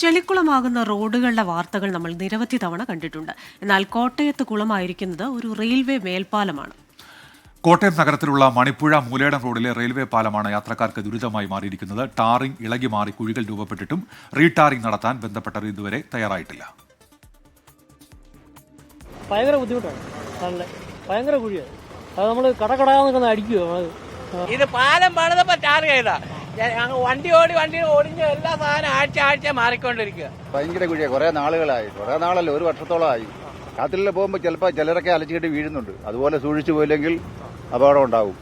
ചെളിക്കുളമാകുന്ന റോഡുകളുടെ വാർത്തകൾ നമ്മൾ നിരവധി തവണ കണ്ടിട്ടുണ്ട്. എന്നാൽ കോട്ടയത്ത് കുളമായിരിക്കുന്നത് ഒരു റെയിൽവേ മേൽപ്പാലമാണ്. കോട്ടയം നഗരത്തിലുള്ള മണിപ്പുഴ മൂലേടം റോഡിലെ റെയിൽവേ പാലമാണ് യാത്രക്കാർക്ക് ദുരിതമായി മാറിയിരിക്കുന്നത്. ടാറിംഗ് ഇളകി മാറി കുഴികൾ രൂപപ്പെട്ടിട്ടും റീടാറിംഗ് നടത്താൻ ബന്ധപ്പെട്ടവർ ഇതുവരെ തയ്യാറായിട്ടില്ല. ഭയങ്കര ബുദ്ധിമുട്ടാണ്, ഭയങ്കര കുഴിയാണ്. അത് നമ്മൾ കടകടാന്ന് അടിക്കുക. ഇത് പാലം പണിതപ്പോ ടാർ ചെയ്താ വണ്ടി ഓടിഞ്ഞ എല്ലാ സാധനം ആഴ്ച മാറിക്കൊണ്ടിരിക്കുക. ഭയങ്കര കുഴിയാണ്. കുറെ നാളല്ല, ഒരു വർഷത്തോളമായി. രാത്രിയിൽ പോകുമ്പോൾ ചിലപ്പോൾ ചിലരൊക്കെ അലച്ചിട്ട് വീഴുന്നുണ്ട്. അതുപോലെ സൂക്ഷിച്ചു പോയില്ലെങ്കിൽ അപകടം ഉണ്ടാവും.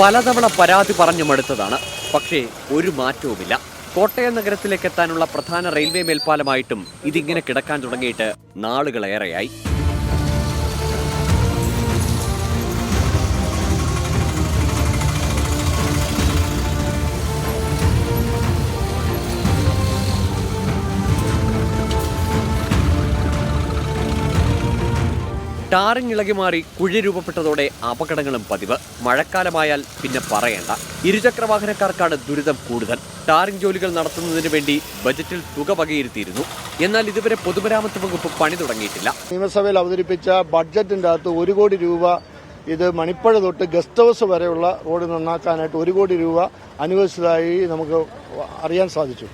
പലതവണ പരാതി പറഞ്ഞു മടുത്തതാണ്, പക്ഷേ ഒരു മാറ്റവുമില്ല. കോട്ടയം നഗരത്തിലേക്ക് എത്താനുള്ള പ്രധാന റെയിൽവേ മേൽപ്പാലമായിട്ടും ഇതിങ്ങനെ കിടക്കാൻ തുടങ്ങിയിട്ട് നാളുകളേറെയായി. ടാറിംഗ് ഇളകി മാറി കുഴി രൂപപ്പെട്ടതോടെ അപകടങ്ങളും പതിവ്. മഴക്കാലമായാൽ പിന്നെ പറയേണ്ട. ഇരുചക്രവാഹനക്കാർക്കാണ് ദുരിതം കൂടുതൽ. ടാറിംഗ് ജോലികൾ നടത്തുന്നതിന് വേണ്ടി ബജറ്റിൽ തുക വകയിരുത്തിയിരുന്നു. എന്നാൽ ഇതുവരെ പൊതുമരാമത്ത് വകുപ്പ് പണി തുടങ്ങിയിട്ടില്ല. നിയമസഭയിൽ അവതരിപ്പിച്ച ബഡ്ജറ്റിന്റെ അകത്ത് 1 കോടി രൂപ ഇത് മണിപ്പുഴ തൊട്ട് ഗസ്റ്റ് ഹൗസ് വരെയുള്ള റോഡ് നന്നാക്കാനായിട്ട് 1 കോടി രൂപ അനുവദിച്ചതായി നമുക്ക് അറിയാൻ സാധിച്ചു.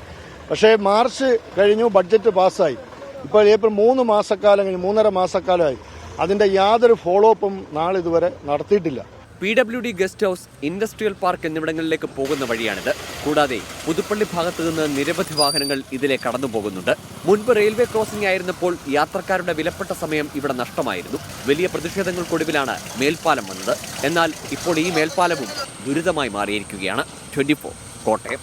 പക്ഷേ മാർച്ച് കഴിഞ്ഞു, ബഡ്ജറ്റ് പാസ്സായി. ഇപ്പോൾ ഏപ്രിൽ 3 മാസക്കാലം കഴിഞ്ഞ് 3.5 മാസക്കാലമായി. അതിന്റെ യാതൊരു ഫോളോ അപ്പും നാളിതുവരെ നടത്തിയിട്ടില്ല. PWD guest house, industrial park എന്നിവിടങ്ങളിലേക്ക് പോകുന്ന വഴിയാണിത്. കൂടാതെ പുതുപ്പള്ളി ഭാഗത്തു നിന്ന് നിരവധി വാഹനങ്ങൾ ഇതിലെ കടന്നു പോകുന്നുണ്ട്. മുൻപ് റെയിൽവേ ക്രോസിംഗ് ആയിരുന്നപ്പോൾ യാത്രക്കാരുടെ വിലപ്പെട്ട സമയം ഇവിടെ നഷ്ടമായിരുന്നു. വലിയ പ്രതിഷേധങ്ങൾക്കൊടുവിലാണ് മേൽപ്പാലം വന്നത്. എന്നാൽ ഇപ്പോൾ ഈ മേൽപ്പാലവും ദുരിതമായി മാറിയിരിക്കുകയാണ്. 24 കോട്ടയം.